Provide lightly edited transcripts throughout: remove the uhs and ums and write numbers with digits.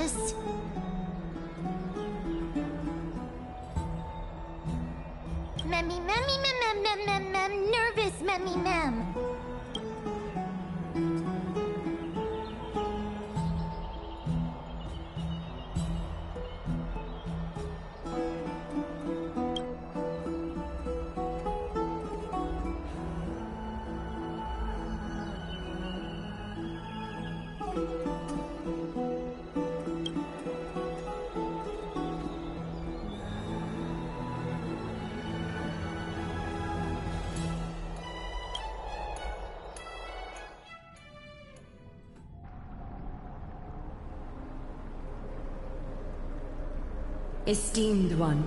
nervous. Memmy, memmy, mem, mem, mem, mem, nervous, memmy, mem. Esteemed one,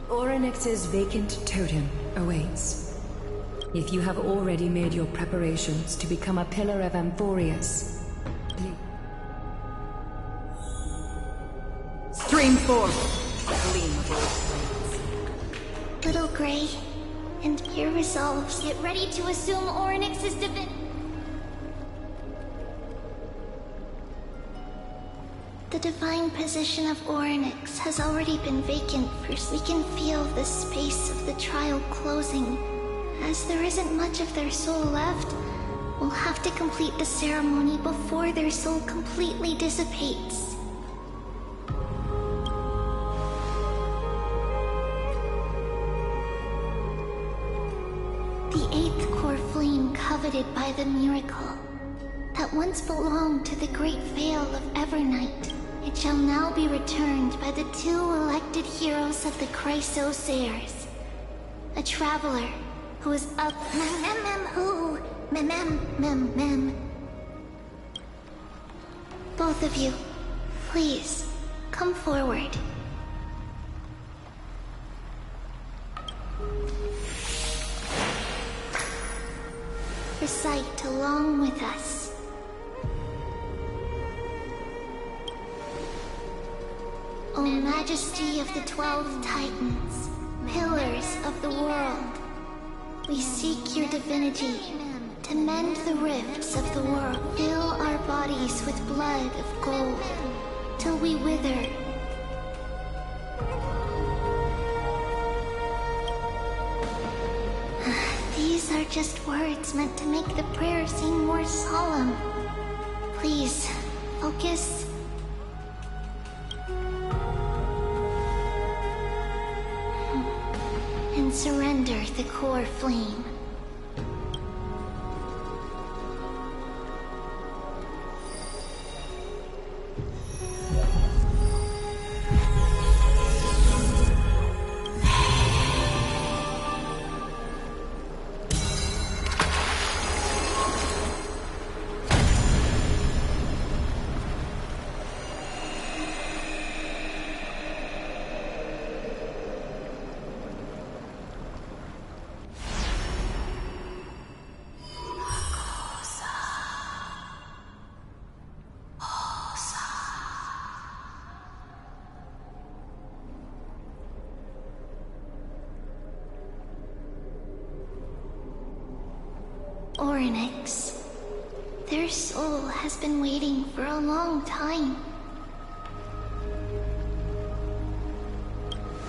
Orynyx's vacant totem awaits. If you have already made your preparations to become a pillar of Amphorius, please stream forth, gleam of old flames. Little Gray and pure resolves, get ready to assume Orynyx's The divine position of Orynyx has already been vacant, for we can feel the space of the trial closing. As there isn't much of their soul left, we'll have to complete the ceremony before their soul completely dissipates. The eighth core flame coveted by the miracle, that once belonged to the great veil of Evernight. It shall now be returned by the two elected heroes of the Chrysos heirs. A traveler who is up mem. Both of you, please, come forward. Recite along with us. O Majesty of the 12 Titans, pillars of the world, we seek your divinity to mend the rifts of the world. Fill our bodies with blood of gold till we wither. These are just words meant to make the prayer seem more solemn. Please, focus. And surrender the core flame. Orynyx. Their soul has been waiting for a long time.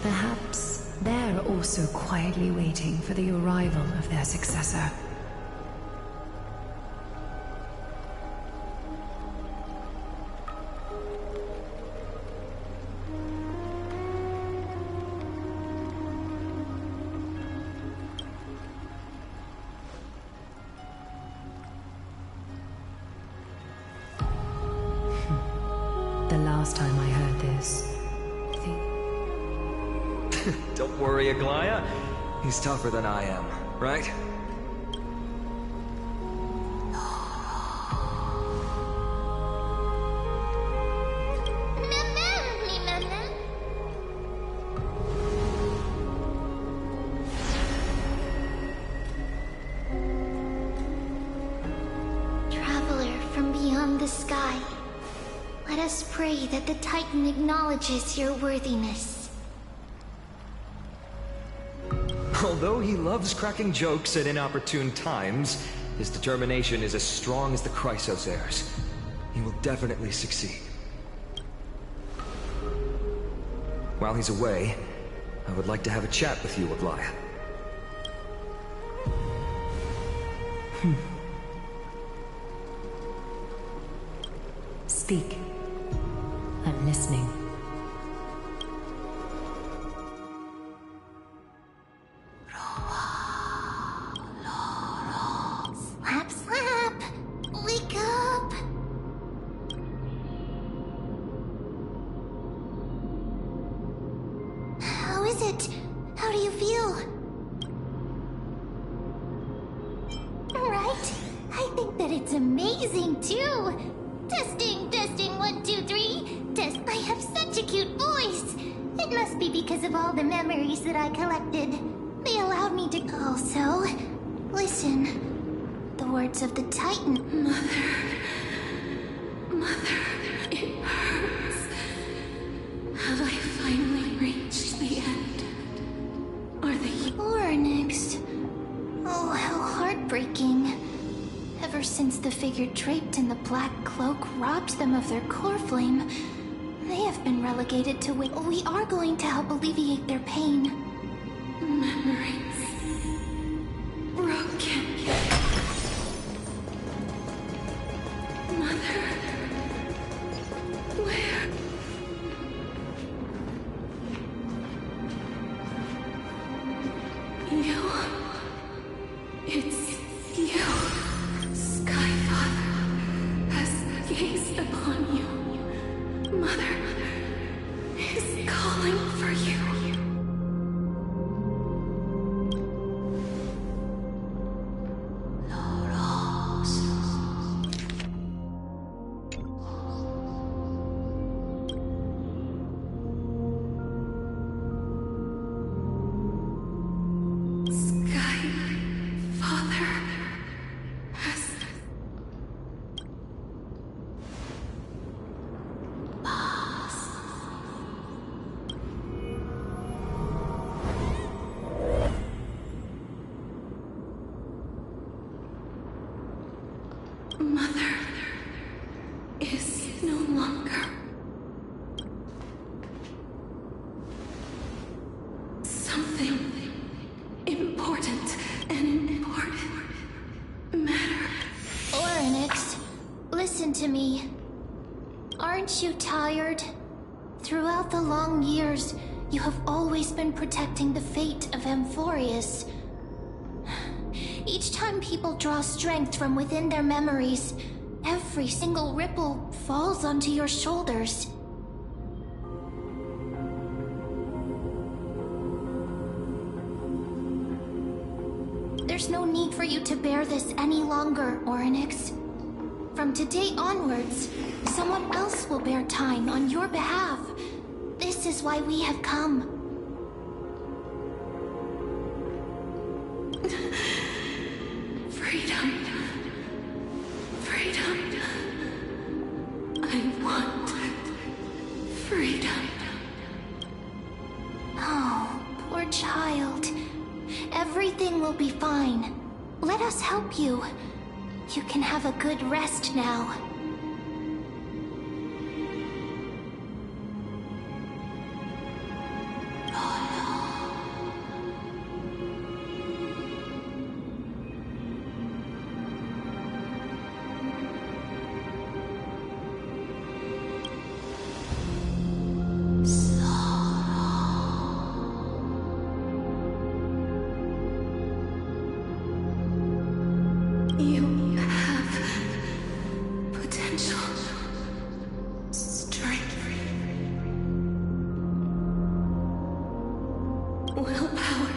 Perhaps they're also quietly waiting for the arrival of their successor. The last time I heard this, Don't worry, Aglaya. He's tougher than I am, right? Traveler from beyond the sky, let us pray that the Titan acknowledges your worthiness. Although he loves cracking jokes at inopportune times, his determination is as strong as the Chrysos heirs. He will definitely succeed. while he's away, I would like to have a chat with you, Aglaya. Speak. I'm listening. Slap, slap! Wake up! How is it? How do you feel? Right? I think that it's amazing, too! Testing, testing, 1, 2, 3. Test, I have such a cute voice! It must be because of all the memories that I collected. They allowed me to also listen. The words of the Titan. Mother, it hurts. Have I finally reached the end? Are the Oryx. Oh, how heartbreaking. Ever since the figure draped in the black cloak robbed them of their core flame, they have been relegated to we are going to help alleviate their pain. memories broken? Mother, where? You. It's you. Skyfather has gazed upon you. Mother is calling for you. Skyfather has Mother is no longer. Something important matter. Oryx, listen to me. Aren't you tired? Throughout the long years, you have always been protecting the fate of Amphorius. Each time people draw strength from within their memories, every single ripple falls onto your shoulders. There's no need for you to bear this any longer, Oryx. From today onwards, someone else will bear time on your behalf. This is why we have come. Freedom. I want freedom. Oh, poor child. Everything will be fine. Let us help you. You can have a good rest now. You have potential, strength, willpower,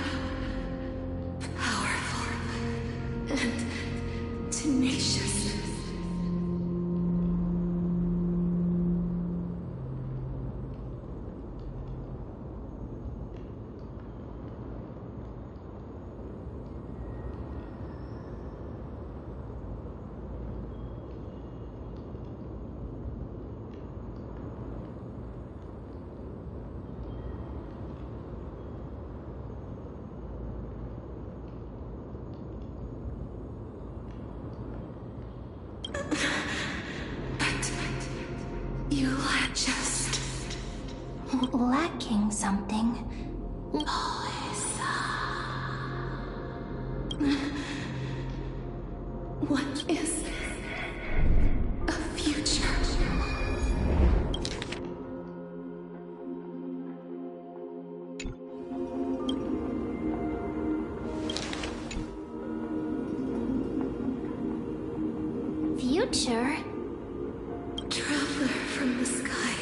powerful, and tenacious. But you just lacking something. What is a future? Future? Traveler from the sky.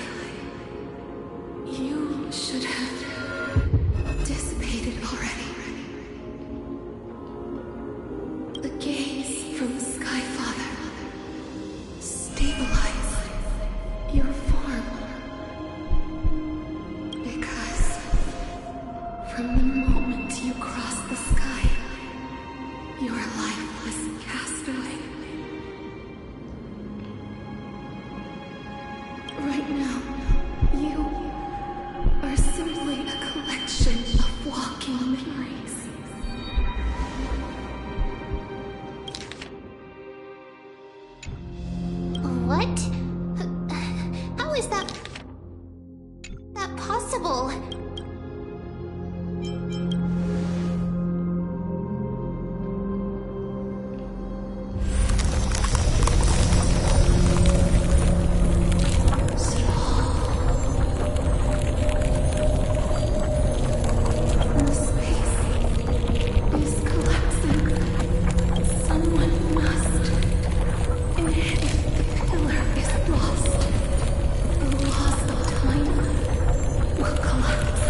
You should have dissipated already. The gaze from the Sky Father. Stabilize your form. Because from the moment you crossed the sky, your life was cast away. Right now, you are simply a collection of walking memories. What? How is that possible? The space is collapsing. Someone must. And if the pillar is lost, the laws of time will collapse.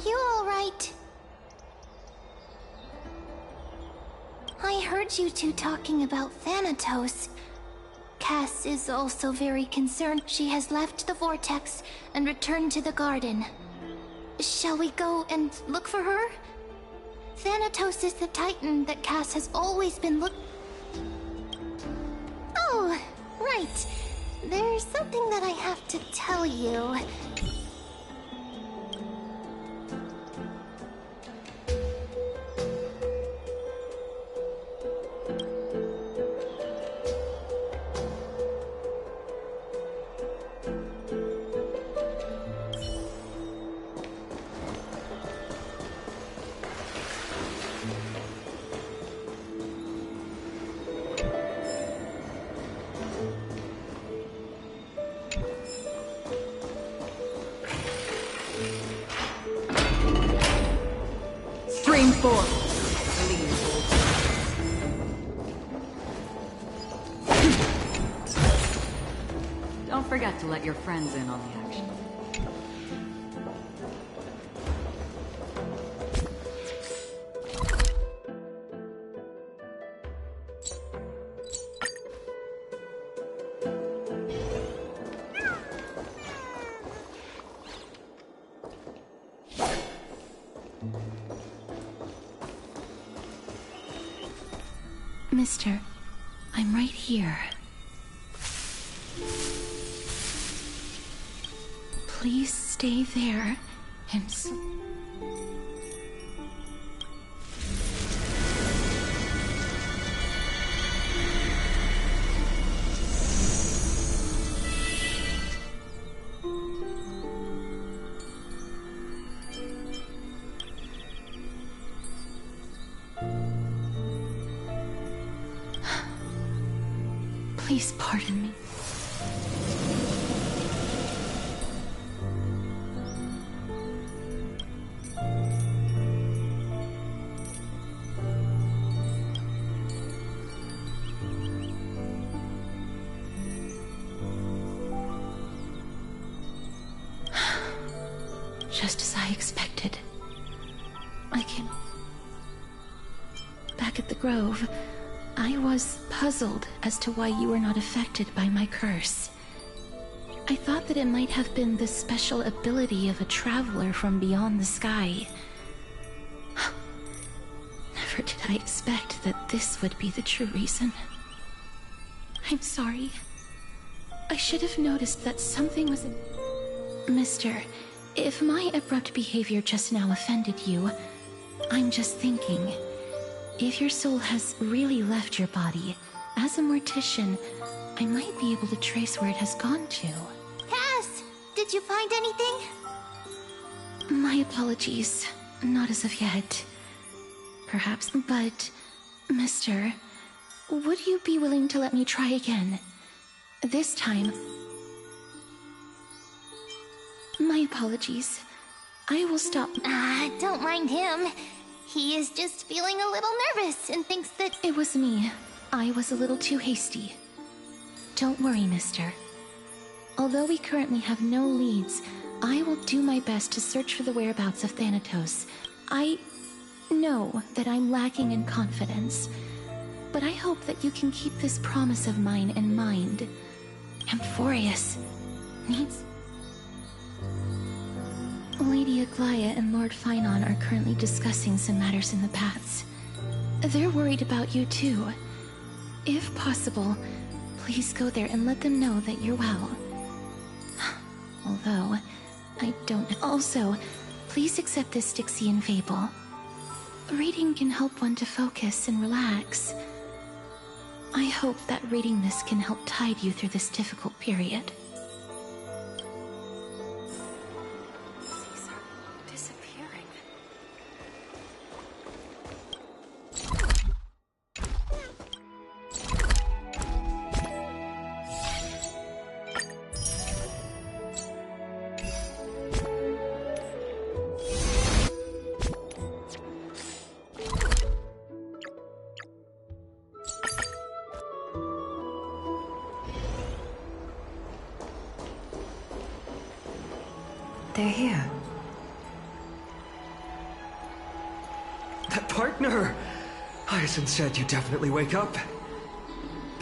you alright? I heard you two talking about Thanatos. Cass is also very concerned she has left the vortex and returned to the garden. Shall we go and look for her? Thanatos is the Titan that Cass has always been Oh, right. There's something that I have to tell you. Stream 4. Don't forget to let your friends in on the action. Mister, I'm right here. Please stay there and Please pardon me. Just as I expected. Back at the Grove, I was puzzled as to why you were not affected by my curse. I thought that it might have been the special ability of a traveler from beyond the sky. Never did I expect that this would be the true reason. I'm sorry. I should have noticed that something was Mister, if my abrupt behavior just now offended you, I'm just thinking. If your soul has really left your body, as a mortician, I might be able to trace where it has gone to. Cass, did you find anything? My apologies. Not as of yet. Perhaps, but... Mister, would you be willing to let me try again? This time... My apologies. I will stop... Don't mind him. He is just feeling a little nervous and thinks that... It was me. I was a little too hasty. Don't worry, mister. Although we currently have no leads, I will do my best to search for the whereabouts of Thanatos. I know that I'm lacking in confidence, but I hope that you can keep this promise of mine in mind. Amphorius needs... Lady Aglaya and Lord Finon are currently discussing some matters in the paths. They're worried about you too. If possible, please go there and let them know that you're well. Although, I don't... Also, please accept this Styxian fable. Reading can help one to focus and relax. I hope that reading this can help tide you through this difficult period. They're here. partner! Hyacinth said you definitely wake up.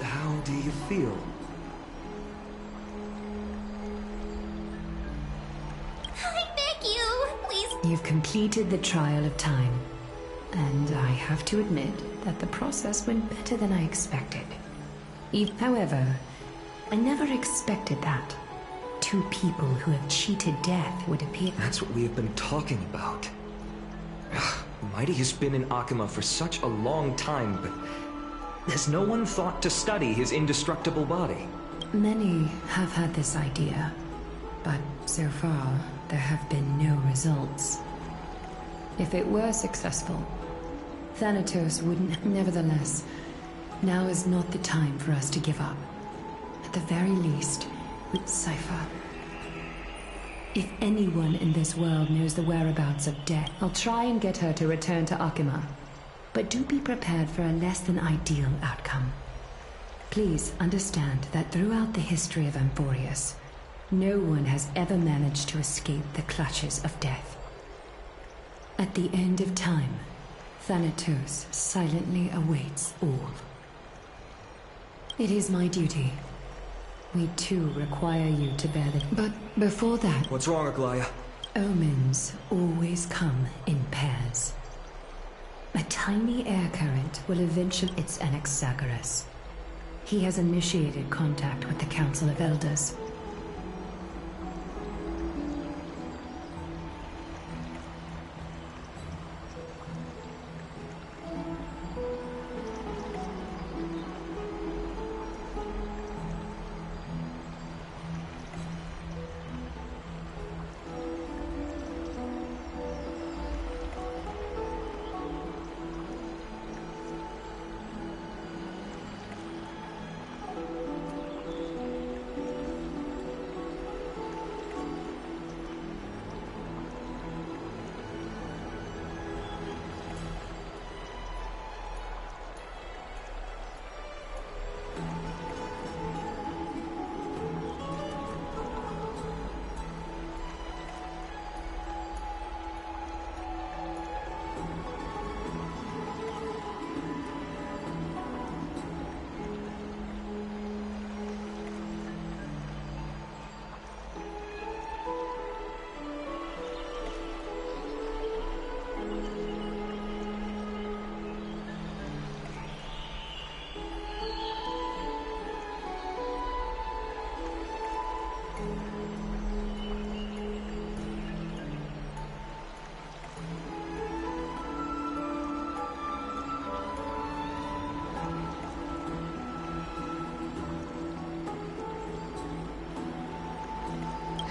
How do you feel? I beg you, please. You've completed the trial of time, and I have to admit that the process went better than I expected. However, I never expected that. Two people who have cheated death would appear. That's what we have been talking about. Mighty has been in Akuma for such a long time, but has no one thought to study his indestructible body? Many have had this idea, but so far, there have been no results. If it were successful, Thanatos wouldn't. Nevertheless, now is not the time for us to give up. At the very least, with Cypher. If anyone in this world knows the whereabouts of Death, I'll try and get her to return to Akuma. But do be prepared for a less than ideal outcome. Please understand that throughout the history of Amphorius, no one has ever managed to escape the clutches of Death. At the end of time, Thanatos silently awaits all. It is my duty. We too require you to bear the... But before that... What's wrong, Aglaya? Omens always come in pairs. A tiny air current will eventually... It's Anaxagoras. He has initiated contact with the Council of Elders.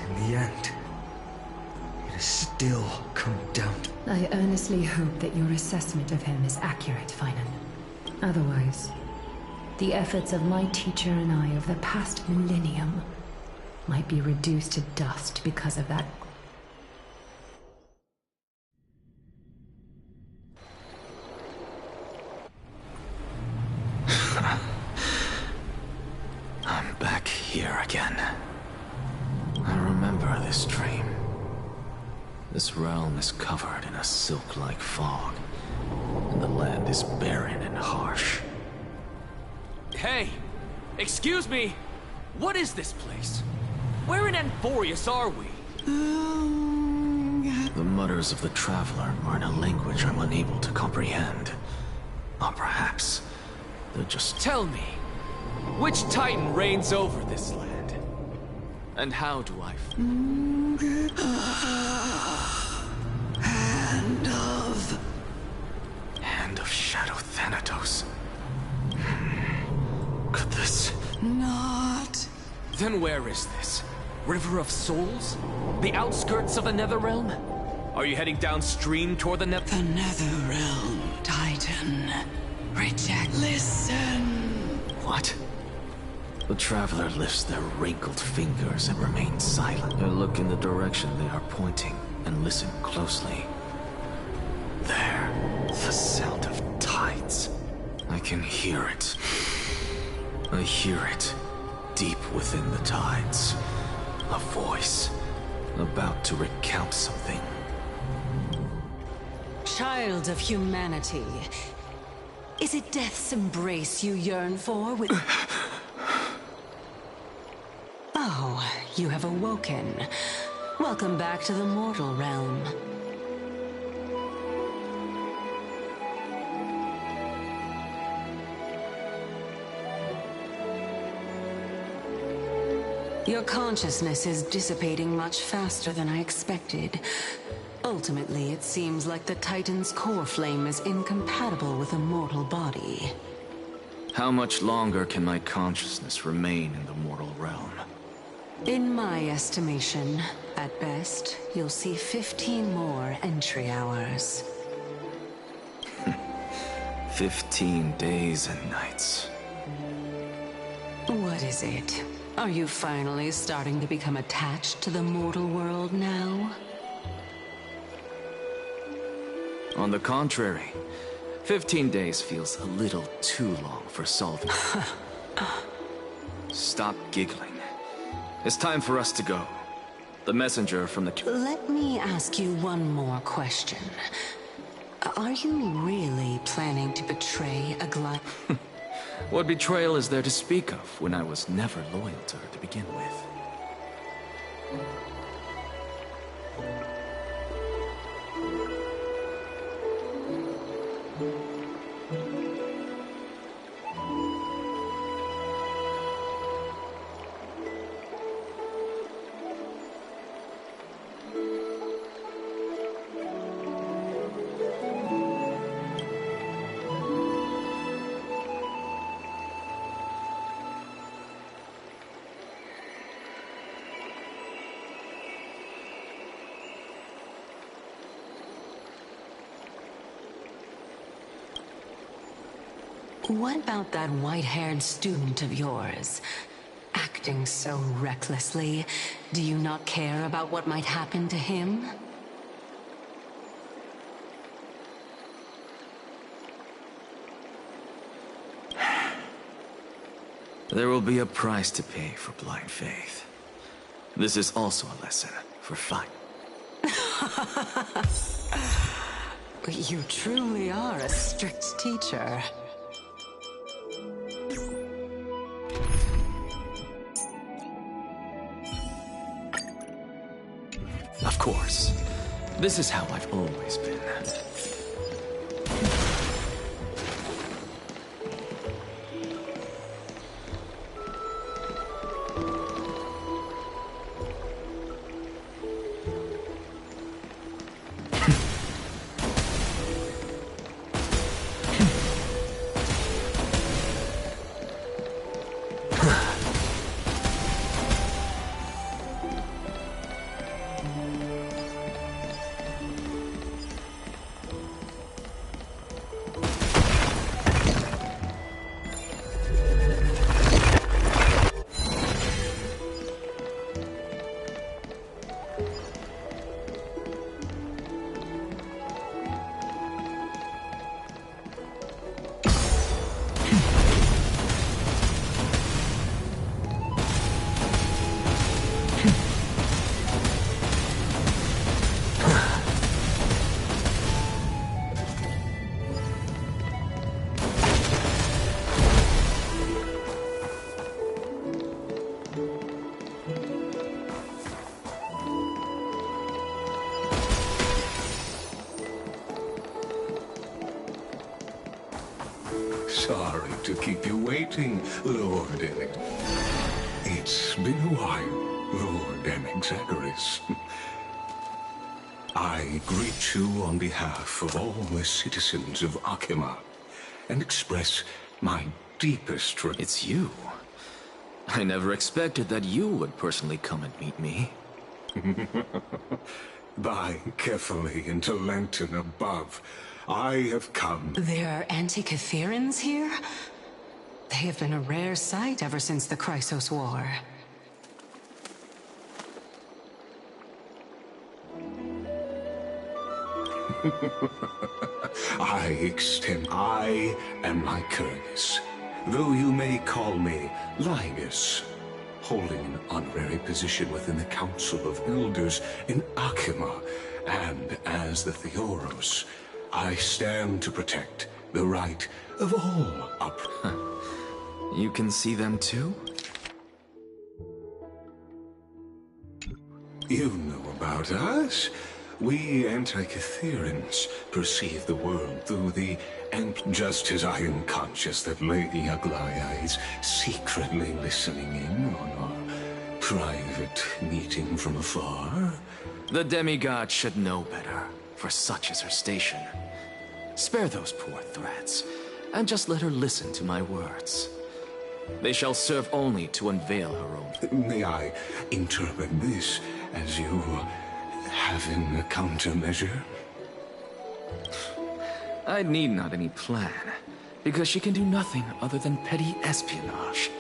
In the end, it has still come down to... I earnestly hope that your assessment of him is accurate, Finan. Otherwise, the efforts of my teacher and I of the past millennium might be reduced to dust because of that. I'm back here again. I remember this dream. This realm is covered in a silk-like fog, and the land is barren and harsh. Hey! Excuse me! What is this place? Where in Amphorius are we? The mutters of the Traveler are in a language I'm unable to comprehend. Or perhaps they're just... Tell me, which Titan reigns over this land? And how do I... Hand of Shadow Thanatos. Could this... Not... Then where is this? River of Souls? The outskirts of the Netherrealm? Are you heading downstream toward the The Netherrealm, Titan. Reject. Listen! What? The Traveler lifts their wrinkled fingers and remains silent. I look in the direction they are pointing and listen closely. There, the sound of tides. I can hear it. I hear it, deep within the tides. A voice, about to recount something. child of humanity. Is it death's embrace you yearn for with... Oh, you have awoken. Welcome back to the mortal realm. Your consciousness is dissipating much faster than I expected. Ultimately, it seems like the Titan's core flame is incompatible with a mortal body. How much longer can my consciousness remain in the mortal realm? In my estimation, at best, you'll see 15 more entry hours. 15 days and nights. What is it? Are you finally starting to become attached to the mortal world now? On the contrary, 15 days feels a little too long for solving. Stop giggling. It's time for us to go. The messenger from the... Let me ask you one more question. Are you really planning to betray a glide? What betrayal is there to speak of when I was never loyal to her to begin with? What about that white-haired student of yours? Acting so recklessly, do you not care about what might happen to him? There will be a price to pay for blind faith. This is also a lesson for fight. You truly are a strict teacher. Of course. This is how I've always been. Sorry to keep you waiting, Lord Enig. It's been a while, Lord Enexagoras. I greet you on behalf of all the citizens of Akima and express my deepest It's you. I never expected that you would personally come and meet me. By carefully into Lantern above, I have come. There are Antikytherans here? They have been a rare sight ever since the Chrysos War. I am Lycurgus, though you may call me Linus, holding an honorary position within the Council of Elders in Akima, and as the Theoros, I stand to protect the right of all up. You can see them too? You know about us. We Antikytherians perceive the world through the... And just as I am conscious that Lady Aglaya is secretly listening in on our private meeting from afar... The demigod should know better, for such is her station. Spare those poor threats, and just let her listen to my words. They shall serve only to unveil her own... May I interpret this as you having a countermeasure? I need not any plan, because she can do nothing other than petty espionage.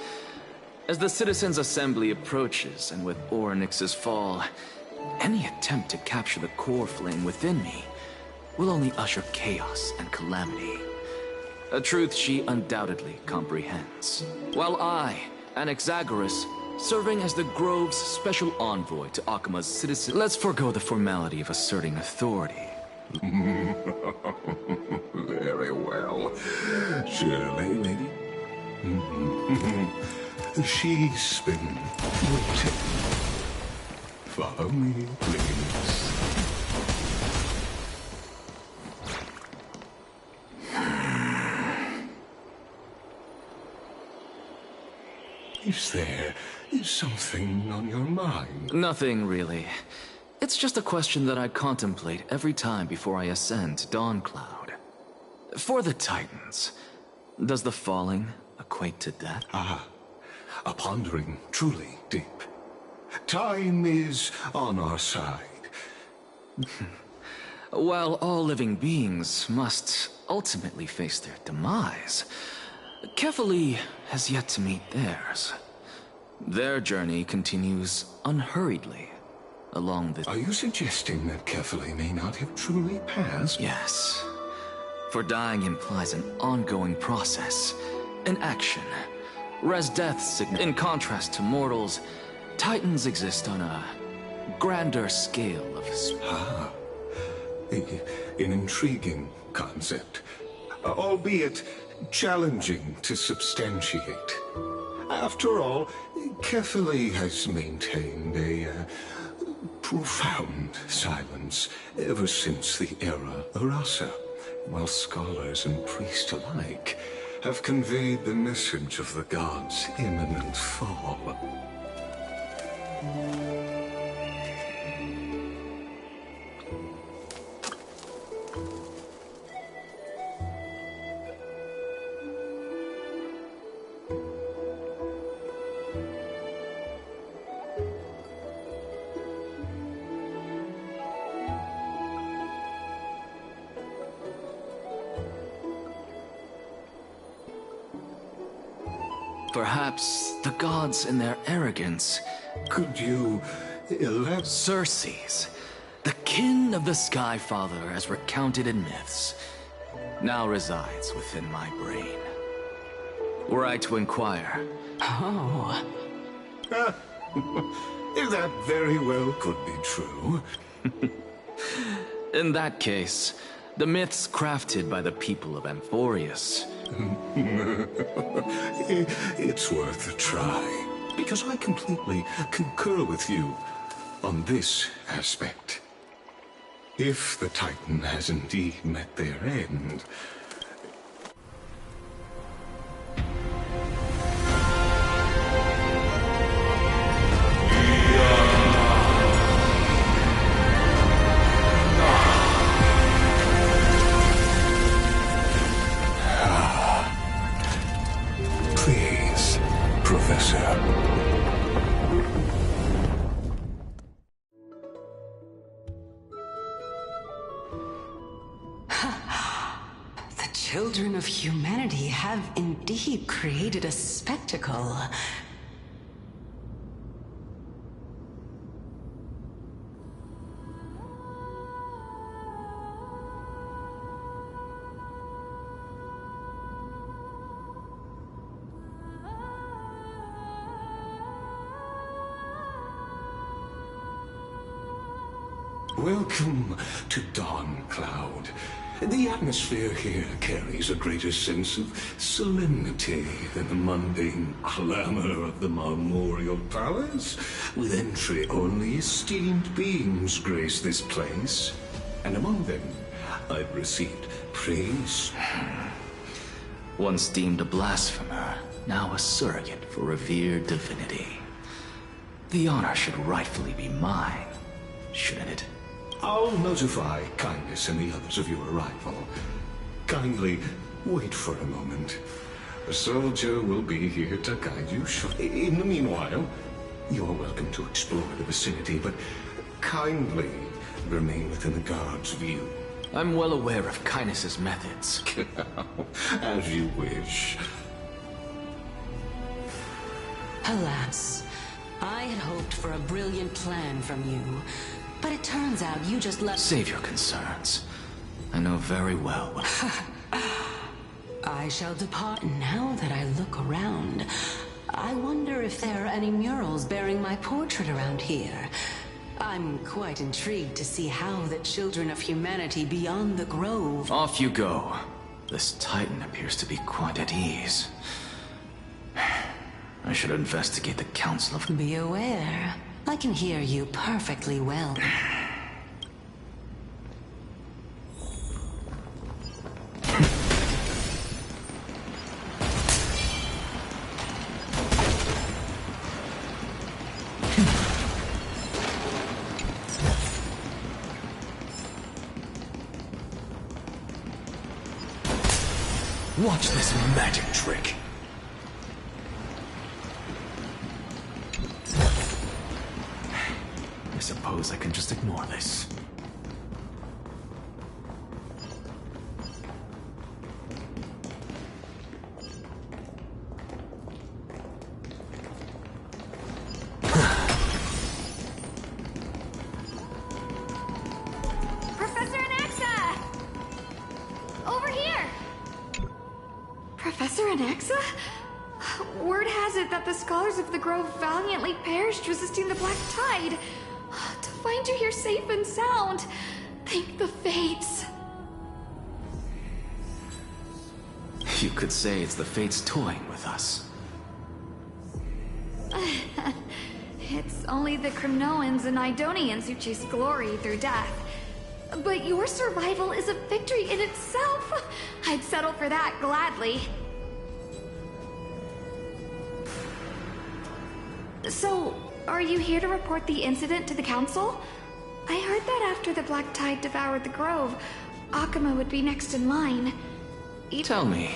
As the Citizens' Assembly approaches, and with Orynyx's fall, any attempt to capture the core flame within me will only usher chaos and calamity. A truth she undoubtedly comprehends. While I, Anaxagoras, serving as the Grove's special envoy to Akima's citizens... Let's forego the formality of asserting authority. Very well. Surely, lady. She's been waiting. Follow me, please. Is there something on your mind? Nothing, really. It's just a question that I contemplate every time before I ascend to Dawncloud. For the Titans, does the falling equate to death? Ah, a pondering truly deep. Time is on our side. While all living beings must ultimately face their demise, Kefali has yet to meet theirs. Their journey continues unhurriedly along the... Are you suggesting that Kefali may not have truly passed? Yes. For dying implies an ongoing process, an action. Whereas death, in contrast to mortals, Titans exist on a grander scale of... Ah, an intriguing concept, albeit challenging to substantiate. After all, Kefali has maintained a profound silence ever since the era Arasa, while scholars and priests alike have conveyed the message of the gods' imminent fall. Perhaps the gods in their arrogance... Could you elaborate? Circes, the kin of the Sky Father as recounted in myths, now resides within my brain. Were I to inquire... Oh. That very well could be true. In that case, the myths crafted by the people of Amphorius... It's worth a try, because I completely concur with you on this aspect. If the Titan has indeed met their end... Please, Professor. The children of humanity have indeed created a spectacle. Welcome to Dawn Cloud. The atmosphere here carries a greater sense of solemnity than the mundane glamour of the Memorial Palace. With entry only, esteemed beings grace this place. And among them, I've received praise. Once deemed a blasphemer, now a surrogate for revered divinity. The honor should rightfully be mine, shouldn't it? I'll notify Kindness and the others of your arrival. Kindly wait for a moment. A soldier will be here to guide you shortly. In the meanwhile, you're welcome to explore the vicinity, but kindly remain within the guard's view. I'm well aware of Kindness's methods. As you wish. Alas, I had hoped for a brilliant plan from you, but it turns out you just left— Save your concerns. I know very well what— I shall depart. Now that I look around, I wonder if there are any murals bearing my portrait around here. I'm quite intrigued to see how the children of humanity beyond the grove— Off you go. This Titan appears to be quite at ease. I should investigate the Council of— Be aware. I can hear you perfectly well. Watch this magic trick. I suppose I can just ignore this. Professor Anaxa! Over here! Professor Anaxa? Word has it that the scholars of the Grove valiantly perished resisting the Black Tide. To find you here safe and sound, thank the fates. You could say it's the fates toying with us. It's only the Kremnoans and Idonians who chase glory through death. But your survival is a victory in itself. I'd settle for that gladly. So, are you here to report the incident to the Council? I heard that after the Black Tide devoured the Grove, Akuma would be next in line. Tell me,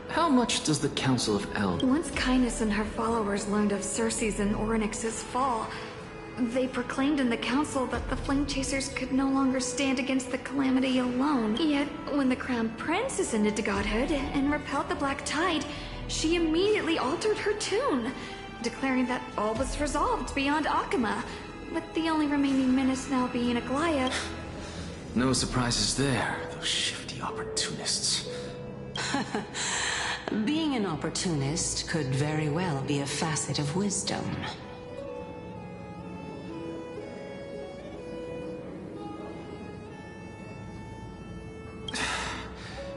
how much does the Council of Elders— Once Kindness and her followers learned of Circe's and Orynyx's fall, they proclaimed in the Council that the Flame Chasers could no longer stand against the calamity alone. Yet, when the Crown Prince ascended to godhood and repelled the Black Tide, she immediately altered her tune, declaring that all was resolved beyond Akuma, with the only remaining menace now being Aglaya. No surprises there, those shifty opportunists. Being an opportunist could very well be a facet of wisdom.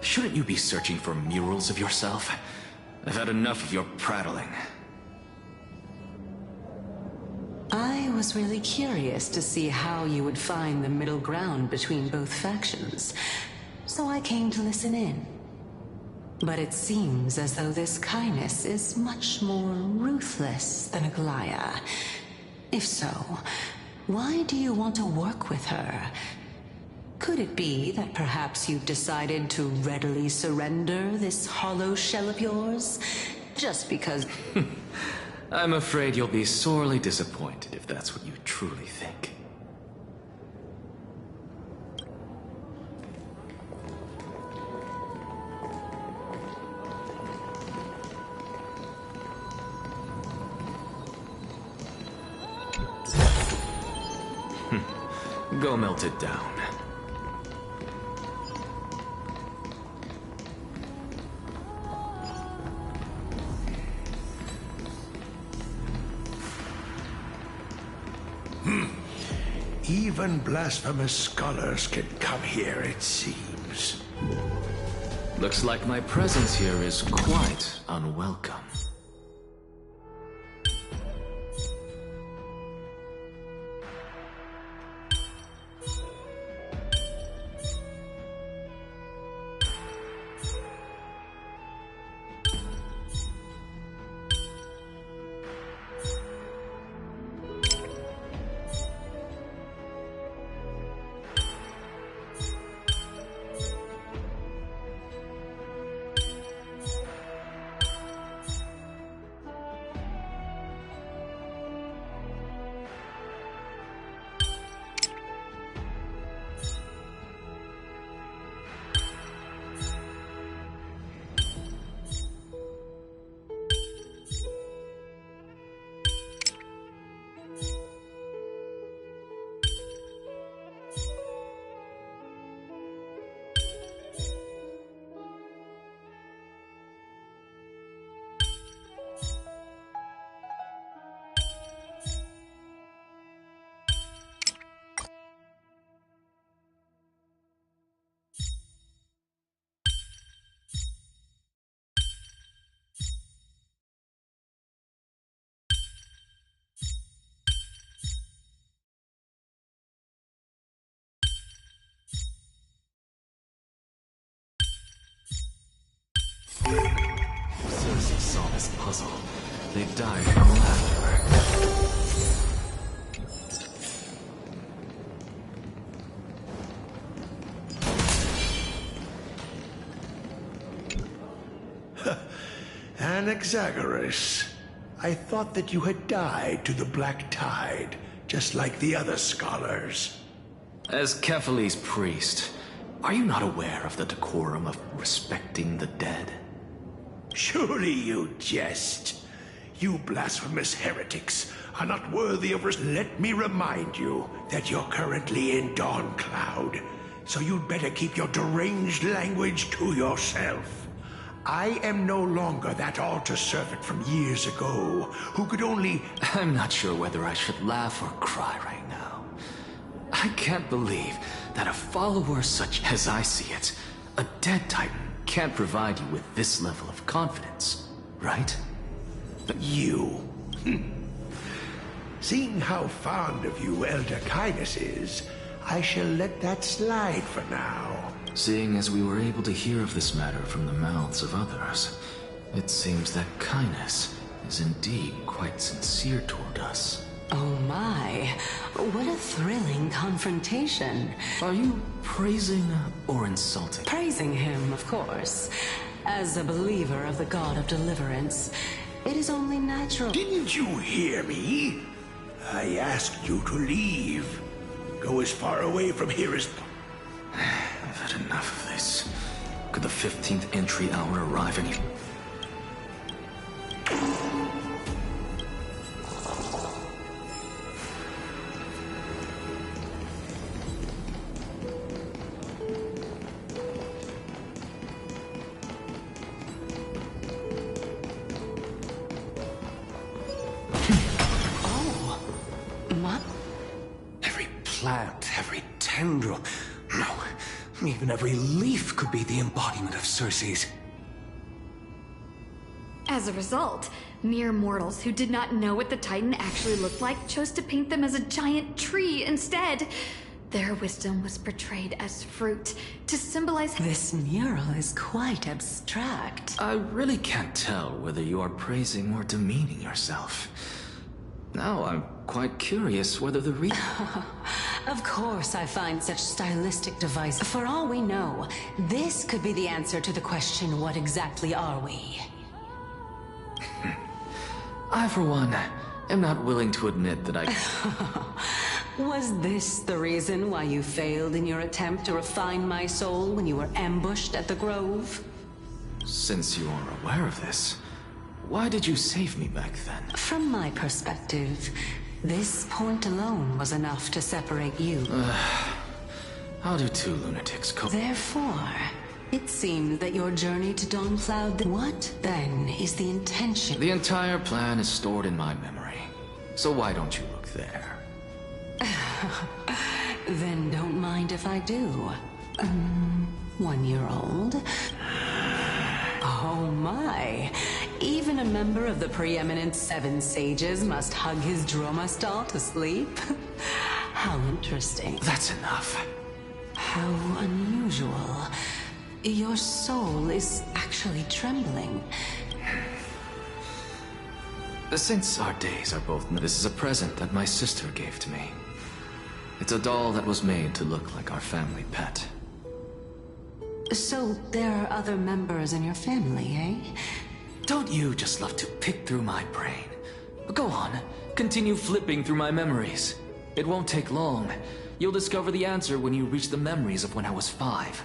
Shouldn't you be searching for murals of yourself? I've had enough of your prattling. I was really curious to see how you would find the middle ground between both factions, so I came to listen in. But it seems as though this Kindness is much more ruthless than Aglaya. If so, why do you want to work with her? Could it be that perhaps you've decided to readily surrender this hollow shell of yours? Just because— I'm afraid you'll be sorely disappointed if that's what you truly think. Go melt it down. Even blasphemous scholars can come here, it seems. Looks like my presence here is quite unwelcome. Cersei saw this puzzle. They died from laughter. Anaxagoras, I thought that you had died to the Black Tide, just like the other scholars. As Kephales's priest, are you not aware of the decorum of respecting the dead? Surely you jest. You blasphemous heretics are not worthy of Let me remind you that you're currently in Dawn Cloud, so you'd better keep your deranged language to yourself. I am no longer that altar servant from years ago, who could only... I'm not sure whether I should laugh or cry right now. I can't believe that a follower such as I see it, a dead Titan, can't provide you with this level of confidence, right? You. Seeing how fond of you Elder Kindness is, I shall let that slide for now. Seeing as we were able to hear of this matter from the mouths of others, it seems that Kindness is indeed quite sincere toward us. Oh my, what a thrilling confrontation. Are you praising or insulting? Praising him, of course. As a believer of the God of Deliverance, it is only natural. Didn't you hear me? I asked you to leave. Go as far away from here as... I've had enough of this. Could the 15th entry hour arrive any... Every tendril, no, even every leaf could be the embodiment of Cersei's. As a result, mere mortals who did not know what the Titan actually looked like chose to paint them as a giant tree instead. Their wisdom was portrayed as fruit, to symbolize... This mural is quite abstract. I really can't tell whether you are praising or demeaning yourself. Now I'm quite curious whether the Of course I find such stylistic devices. For all we know, this could be the answer to the question, what exactly are we? I, for one, am not willing to admit that I... Was this the reason why you failed in your attempt to refine my soul when you were ambushed at the Grove? Since you are aware of this, why did you save me back then? From my perspective, this point alone was enough to separate you. How do two lunatics cope? Therefore, it seems that your journey to Dawn-Cloud... What, then, is the intention? The entire plan is stored in my memory. So why don't you look there? Then don't mind if I do. 1-year-old? Oh my. Even a member of the preeminent Seven Sages must hug his droma stall to sleep? How interesting. That's enough. How unusual. Your soul is actually trembling. Since our days are both... This is a present that my sister gave to me. It's a doll that was made to look like our family pet. So there are other members in your family, eh? Don't you just love to pick through my brain? Go on, continue flipping through my memories. It won't take long. You'll discover the answer when you reach the memories of when I was 5.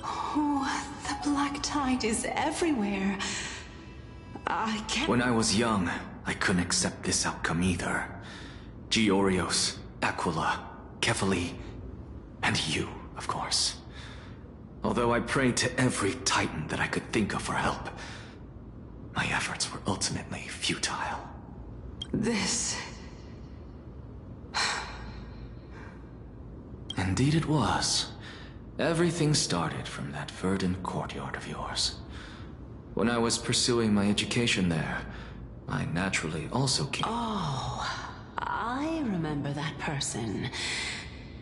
Oh, the black tide is everywhere. I can't... When I was young, I couldn't accept this outcome either. Georios, Aquila, Kefali, and you, of course. Although I prayed to every titan that I could think of for help, my efforts were ultimately futile. This... Indeed it was. Everything started from that verdant courtyard of yours. When I was pursuing my education there, I naturally also came... Oh, I remember that person.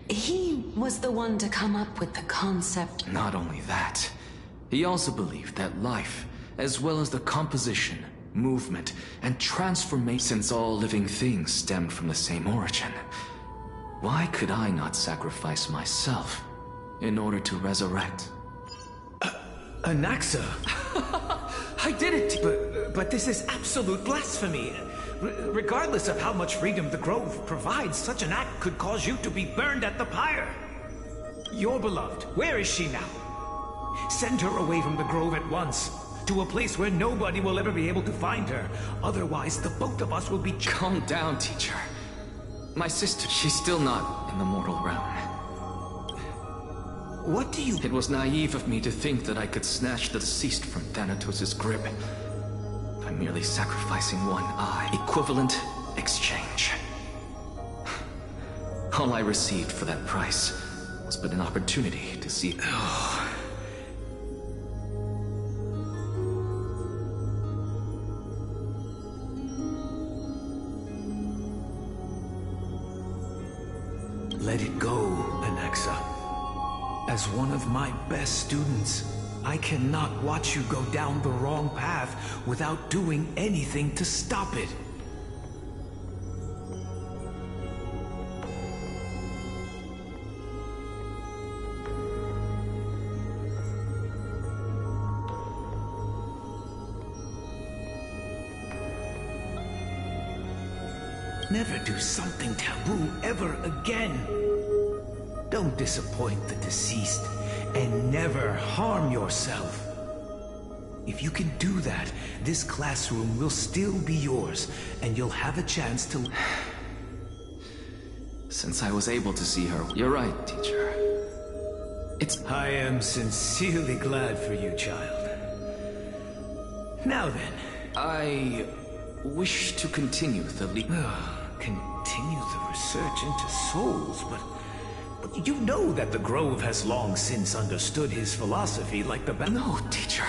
He was the one to come up with the concept. Not only that, he also believed that life, as well as the composition, movement, and transformation, since all living things stemmed from the same origin, why could I not sacrifice myself in order to resurrect? Anaxa! I did it! But this is absolute blasphemy! Regardless of how much freedom the Grove provides, such an act could cause you to be burned at the pyre! Your beloved, where is she now? Send her away from the Grove at once, to a place where nobody will ever be able to find her. Otherwise, the both of us will be... Calm down, teacher. My sister, she's still not in the mortal realm. What do you... It was naive of me to think that I could snatch the deceased from Thanatos' grip by merely sacrificing one eye. Equivalent exchange. All I received for that price was but an opportunity to see... Let it go, Anaxa. As one of my best students, I cannot watch you go down the wrong path without doing anything to stop it. Never do something taboo ever again. Don't disappoint the deceased, and never harm yourself. If you can do that, this classroom will still be yours, and you'll have a chance to... Since I was able to see her, you're right, teacher. I am sincerely glad for you, child. Now then. I wish to continue the Continue the research into souls, but you know that the Grove has long since understood his philosophy like the... No, teacher.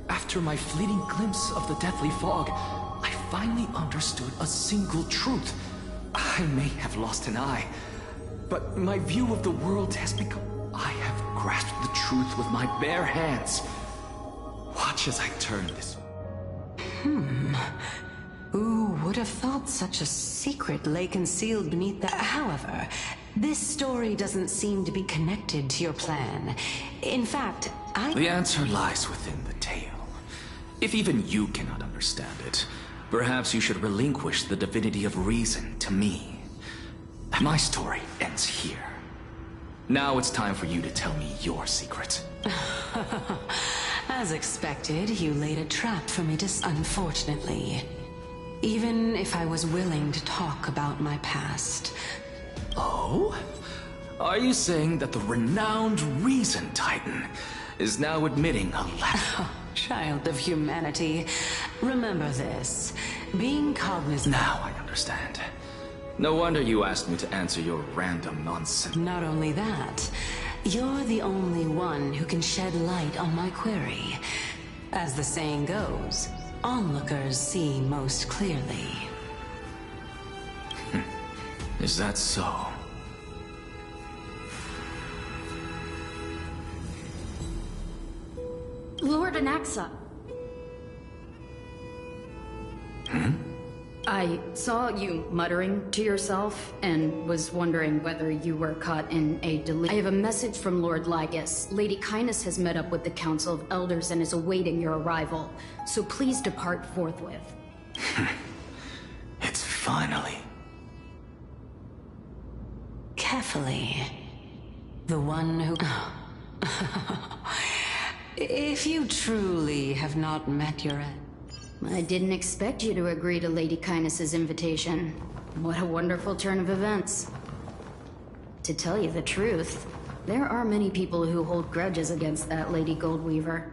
After my fleeting glimpse of the deathly fog, I finally understood a single truth. I may have lost an eye, but my view of the world has become... I have grasped the truth with my bare hands. Watch as I turn this... Who would have thought such a secret lay concealed beneath the... However, this story doesn't seem to be connected to your plan. In fact, The answer lies within the tale. If even you cannot understand it, perhaps you should relinquish the divinity of reason to me. My story ends here. Now it's time for you to tell me your secret. As expected, you laid a trap for me to... Unfortunately. Even if I was willing to talk about my past. Oh? Are you saying that the renowned Reason Titan is now admitting a lack... Child of humanity, remember this. Being cognizant... Now I understand. No wonder you asked me to answer your random nonsense. Not only that, you're the only one who can shed light on my query. As the saying goes, onlookers see most clearly. Is that so? Lord Anaxa. I saw you muttering to yourself and was wondering whether you were caught in a delay. I have a message from Lord Lygus. Lady Kindness has met up with the Council of Elders and is awaiting your arrival, so please depart forthwith. It's finally... Carefully. The one who... If you truly have not met your end... I didn't expect you to agree to Lady Kindness's invitation. What a wonderful turn of events. To tell you the truth, there are many people who hold grudges against that Lady Goldweaver.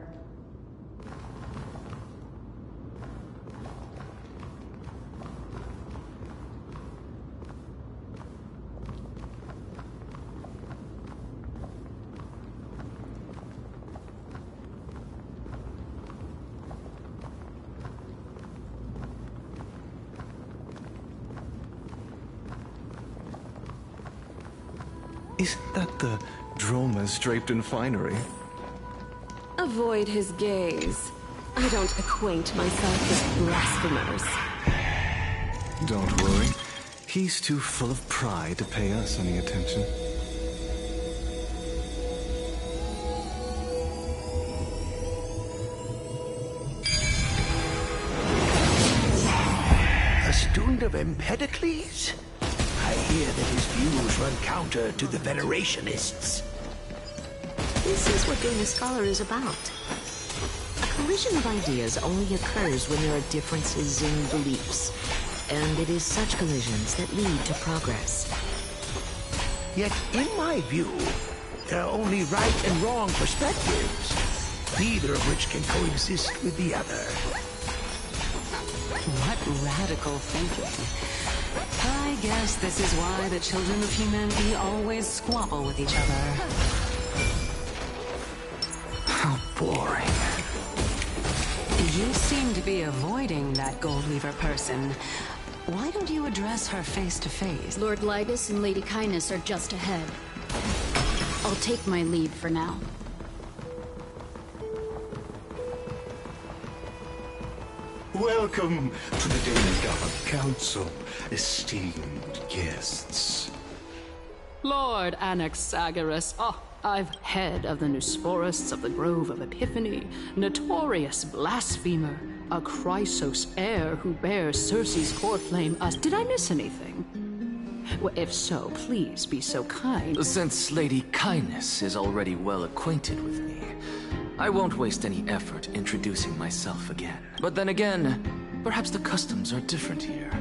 Isn't that the dromas draped in finery? Avoid his gaze. I don't acquaint myself with blasphemers. Don't worry. He's too full of pride to pay us any attention. A student of Empedocles? I hear that his views run counter to the Venerationists. This is what being a scholar is about. A collision of ideas only occurs when there are differences in beliefs. And it is such collisions that lead to progress. Yet, in my view, there are only right and wrong perspectives, neither of which can coexist with the other. What radical thinking. I guess this is why the children of humanity always squabble with each other. How boring. You seem to be avoiding that Goldweaver person. Why don't you address her face to face? Lord Lygus and Lady Kindness are just ahead. I'll take my leave for now. Welcome to the Daily Guard Council, esteemed guests. Lord Anaxagoras, I've head of the Nusporists of the Grove of Epiphany, notorious blasphemer, a Chrysos heir who bears Circe's core flame. Did I miss anything? Well, if so, please be so kind. Since Lady Kindness is already well acquainted with me, I won't waste any effort introducing myself again. But then again, perhaps the customs are different here.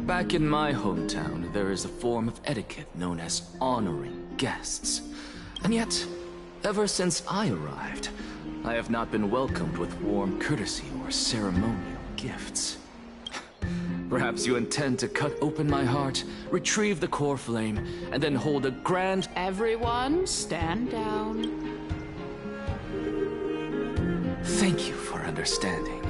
Back in my hometown, there is a form of etiquette known as honoring guests. And yet, ever since I arrived, I have not been welcomed with warm courtesy or ceremonial gifts. Perhaps you intend to cut open my heart, retrieve the core flame, and then hold a grand... Everyone, stand down. Thank you for understanding.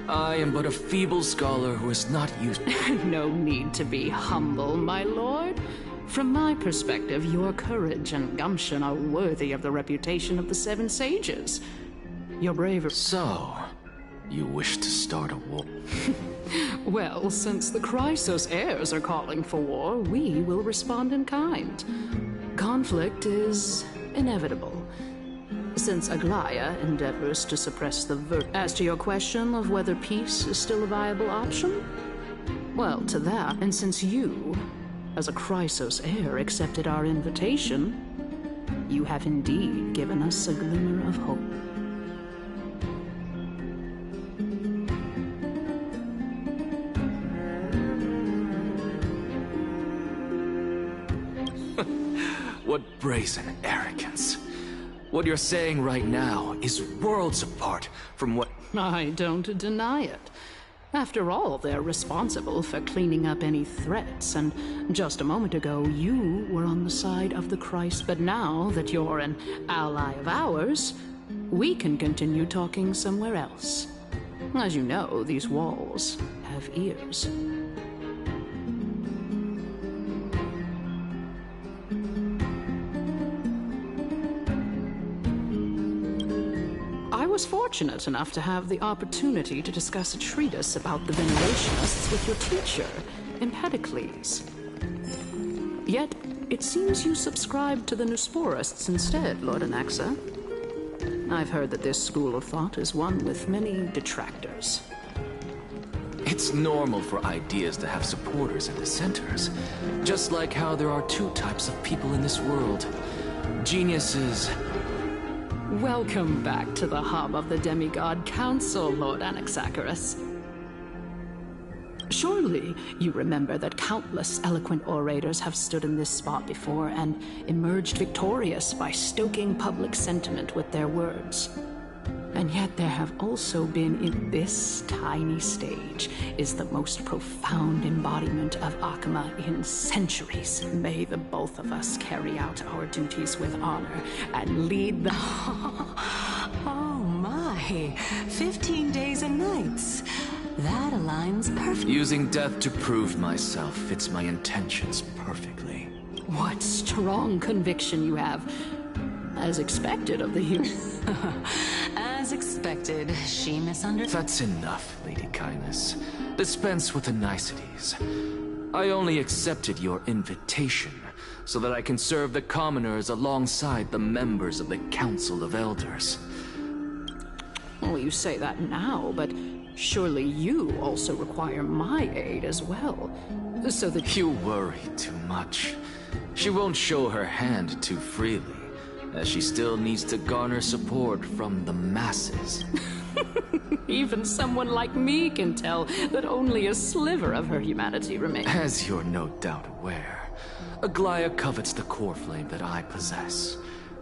I am but a feeble scholar who is not used... No need to be humble, my lord. From my perspective, your courage and gumption are worthy of the reputation of the Seven Sages. Your bravery... So, you wish to start a war? Well, since the Chrysos heirs are calling for war, we will respond in kind. Conflict is inevitable, since Aglaya endeavors to suppress the As to your question of whether peace is still a viable option, well, to that, and since you, as a Chrysos heir, accepted our invitation, you have indeed given us a glimmer of hope. What brazen arrogance. What you're saying right now is worlds apart from what... I don't deny it. After all, they're responsible for cleaning up any threats, and just a moment ago, you were on the side of the Christ. But now that you're an ally of ours, we can continue talking somewhere else. As you know, these walls have ears. I was fortunate enough to have the opportunity to discuss a treatise about the Venerationists with your teacher, Empedocles. Yet, it seems you subscribe to the Nusporists instead, Lord Anaxa. I've heard that this school of thought is one with many detractors. It's normal for ideas to have supporters and dissenters, just like how there are two types of people in this world. Geniuses. Welcome back to the hub of the Demigod Council, Lord Anaxagoras. Surely you remember that countless eloquent orators have stood in this spot before and emerged victorious by stoking public sentiment with their words. And yet there have also been in this tiny stage is the most profound embodiment of Akama in centuries. May the both of us carry out our duties with honor and lead the... Oh my, 15 days and nights. That aligns perfectly. Using death to prove myself fits my intentions perfectly. What strong conviction you have. As expected of the human. As expected, she misunderstood. That's enough, Lady Kindness. Dispense with the niceties. I only accepted your invitation so that I can serve the commoners alongside the members of the Council of Elders. Well, you say that now, but surely you also require my aid as well. So that you worry too much. She won't show her hand too freely, as she still needs to garner support from the masses. Even someone like me can tell that only a sliver of her humanity remains. As you're no doubt aware, Aglaya covets the core flame that I possess,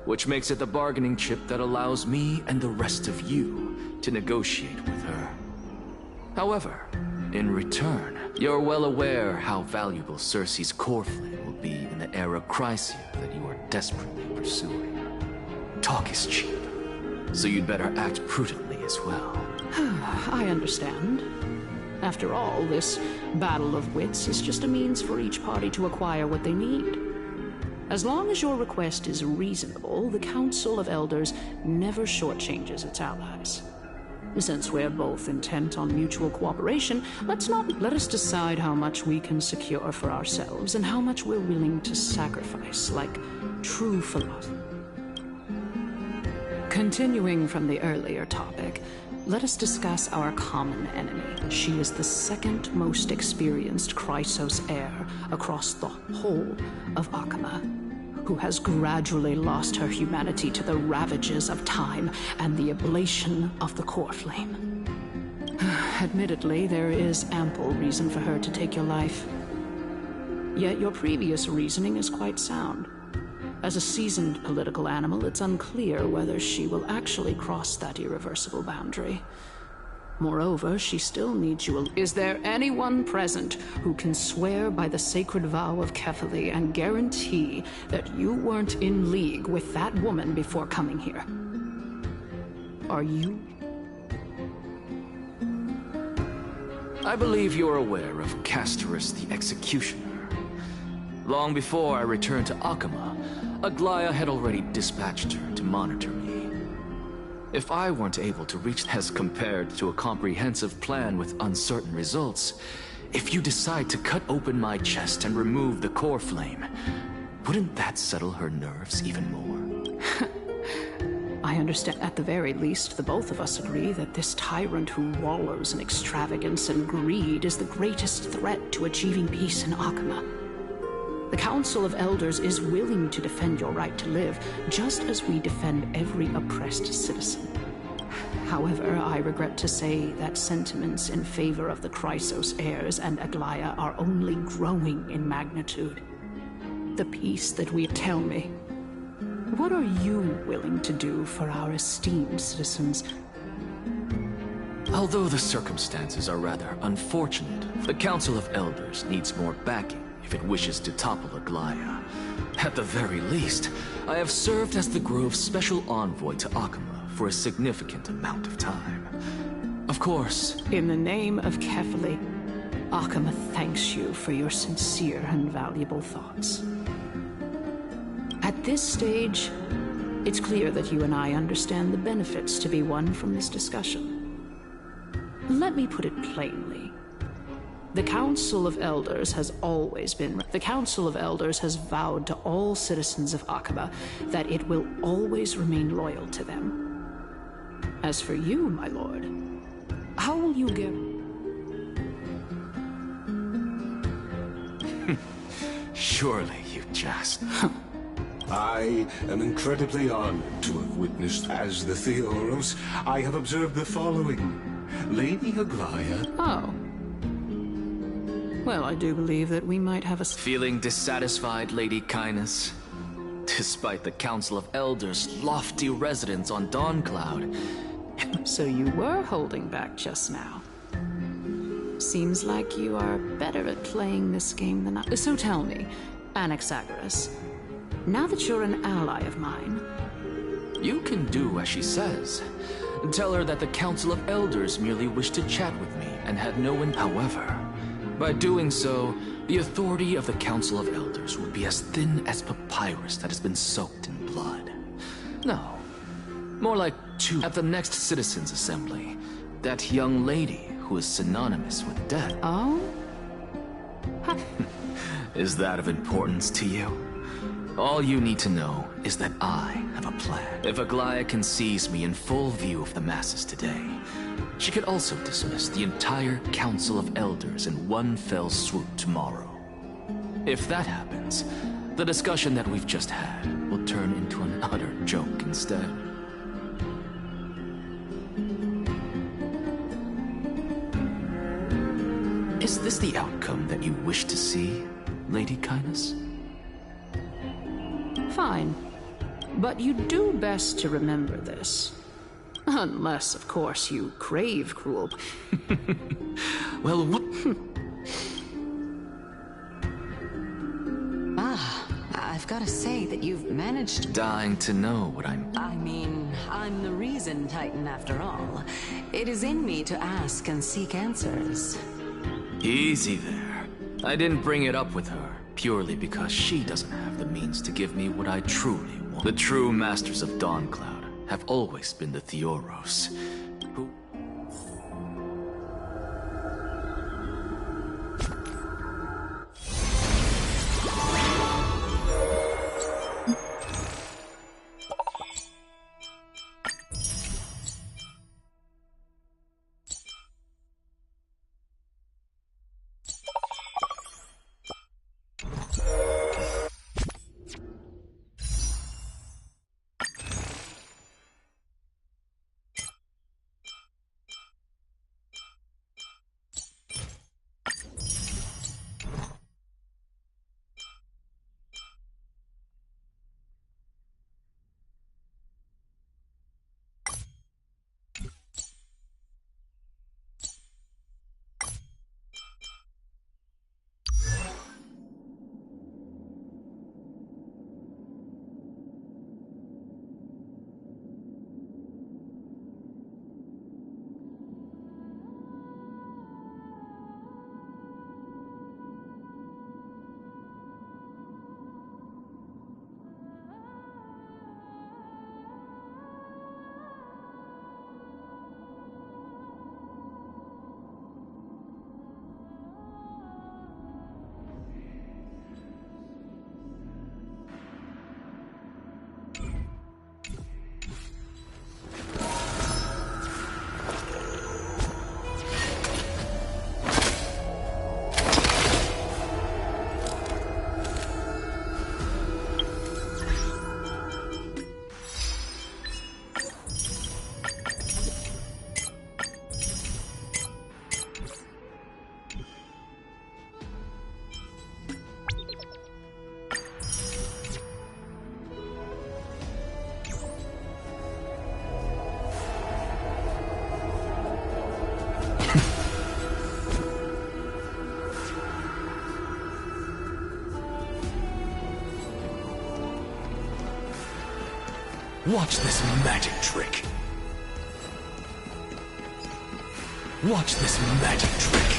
which makes it the bargaining chip that allows me and the rest of you to negotiate with her. However, in return, you're well aware how valuable Cersei's core flame will be in the era Chrysia that you are desperately pursuing. Talk is cheap, so you'd better act prudently as well. I understand. After all, this battle of wits is just a means for each party to acquire what they need. As long as your request is reasonable, the Council of Elders never shortchanges its allies. Since we're both intent on mutual cooperation, let us decide how much we can secure for ourselves and how much we're willing to sacrifice, like true philosophers. Continuing from the earlier topic, let us discuss our common enemy. She is the second most experienced Chrysos heir across the whole of Akama, who has gradually lost her humanity to the ravages of time and the ablation of the core flame. Admittedly, there is ample reason for her to take your life. Yet your previous reasoning is quite sound. As a seasoned political animal, it's unclear whether she will actually cross that irreversible boundary. Moreover, she still needs you. Is there anyone present who can swear by the sacred vow of Kefali and guarantee that you weren't in league with that woman before coming here? Are you? I believe you're aware of Castorus the Executioner. Long before I returned to Akama, Aglaya had already dispatched her to monitor me. If I weren't able to reach as compared to a comprehensive plan with uncertain results, if you decide to cut open my chest and remove the core flame, wouldn't that settle her nerves even more? I understand. At the very least, the both of us agree that this tyrant who wallows in extravagance and greed is the greatest threat to achieving peace in Akama. The Council of Elders is willing to defend your right to live, just as we defend every oppressed citizen. However, I regret to say that sentiments in favor of the Chrysos heirs and Aglaya are only growing in magnitude. The peace that we... Tell me, what are you willing to do for our esteemed citizens? Although the circumstances are rather unfortunate, the Council of Elders needs more backing if it wishes to topple Aglaya. At the very least, I have served as the Grove's special envoy to Akama for a significant amount of time. Of course... In the name of Kefali, Akama thanks you for your sincere and valuable thoughts. At this stage, it's clear that you and I understand the benefits to be won from this discussion. Let me put it plainly. The Council of Elders has always been... The Council of Elders has vowed to all citizens of Akaba that it will always remain loyal to them. As for you, my lord, how will you get... Surely you jest. I am incredibly honored to have witnessed. As the Theoros, I have observed the following. Lady Aglaya... Oh. Well, I do believe that we might have a... Feeling dissatisfied, Lady Kindness? Despite the Council of Elders' lofty residence on Dawncloud. So you were holding back just now. Seems like you are better at playing this game than I... So tell me, Anaxagoras, now that you're an ally of mine... You can do as she says. Tell her that the Council of Elders merely wished to chat with me and had no one... However, by doing so, the authority of the Council of Elders would be as thin as papyrus that has been soaked in blood. No, more like two. At the next Citizens' Assembly, that young lady who is synonymous with death. Oh? Is that of importance to you? All you need to know is that I have a plan. If Aglaya can seize me in full view of the masses today, she could also dismiss the entire Council of Elders in one fell swoop tomorrow. If that happens, the discussion that we've just had will turn into an utter joke instead. Is this the outcome that you wish to see, Lady Kindness? Fine. But you do best to remember this. Unless, of course, you crave cruel... Well, what... I've got to say that you've managed... Dying to know what I'm... I mean, I'm the reason Titan after all. It is in me to ask and seek answers. Easy there. I didn't bring it up with her, purely because she doesn't have the means to give me what I truly want. The true masters of Dawncloud have always been the Theoros, who... Watch this magic trick. Watch this magic trick.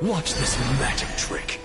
Watch this magic trick.